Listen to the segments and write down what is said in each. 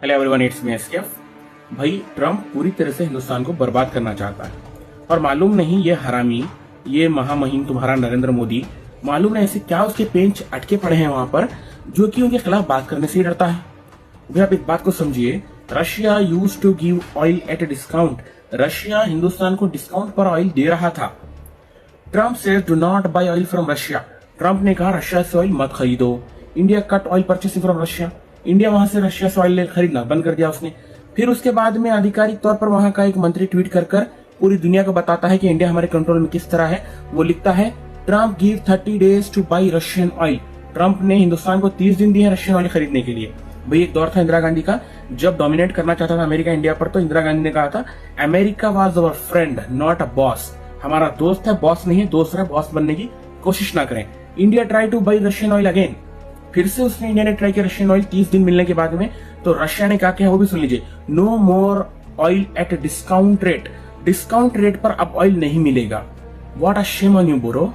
Hello everyone, it's me SKF. भाई, Trump पूरी तरह से हिंदुस्तान को बर्बाद करना चाहता है और मालूम नहीं ये हरामी, ये महामहिम तुम्हारा नरेंद्र मोदी, मालूम नहीं ऐसे क्या उसके पेंच अटके पड़े हैं वहां पर जो कि उनके खिलाफ बात करने से ही डरता है। भाई, आप एक बात को समझिए, Russia used to give oil at a discount. Russia Hindustan को डिस्काउंट पर ऑयल दे रहा था। Trump says do not buy oil from Russia. Trump ने कहा रशिया से ऑयल मत खरीदो। India cut oil purchasing from Russia. India वहां से रशिया से ऑयल खरीदना बंद कर दिया उसने। फिर उसके बाद में आधिकारिक तौर पर वहां का एक मंत्री ट्वीट कर पूरी दुनिया को बताता है कि इंडिया हमारे कंट्रोल में किस तरह है। वो लिखता है Trump give 30 days two by Russian oil. Trump ने हिंदुस्तान को 30 दिन दिए रशियन ऑयल खरीदने के लिए। भाई, एक दौर था इंदिरा गांधी का, जब डोमिनेट करना चाहता था अमेरिका इंडिया पर, तो इंदिरा गांधी ने कहा था America was our friend not a boss. हमारा दोस्त है, बॉस नहीं है। दोस्त है, बॉस बनने की कोशिश ना करें। India try two by Russian oil again. फिर से उसने इंडिया ने ट्राई किया रशियन ऑयल 30 दिन मिलने के बाद में, तो रशिया ने क्या किया वो भी सुन लीजिए। No more oil at discount rate. Discount rate पर अब ऑयल नहीं मिलेगा। What a shame on you bro.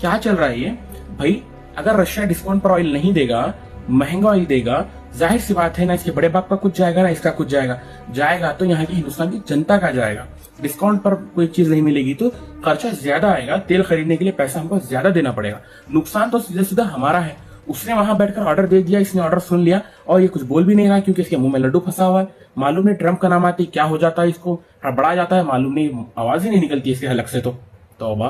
क्या चल रहा है ये भाई? अगर रशिया डिस्काउंट पर ऑयल नहीं देगा, महंगा ऑयल देगा, जाहिर सी बात है ना इसके बड़े बाप का कुछ जाएगा ना इसका कुछ जाएगा तो यहाँ की हिंदुस्तान की जनता का जाएगा। डिस्काउंट पर कोई चीज नहीं मिलेगी तो खर्चा ज्यादा आएगा। तेल खरीदने के लिए पैसा हमको ज्यादा देना पड़ेगा। नुकसान तो सीधा सीधा हमारा है। उसने वहां बैठकर ऑर्डर दे दिया, इसने ऑर्डर सुन लिया और ये कुछ बोल भी नहीं रहा क्योंकि इसके मुंह में लड्डू फंसा हुआ है। मालूम नहीं ट्रम्प का नाम आते क्या हो जाता है, इसको हड़बड़ा जाता है। मालूम नहीं, आवाज ही नहीं निकलती इसके हलक से तो। तौबा।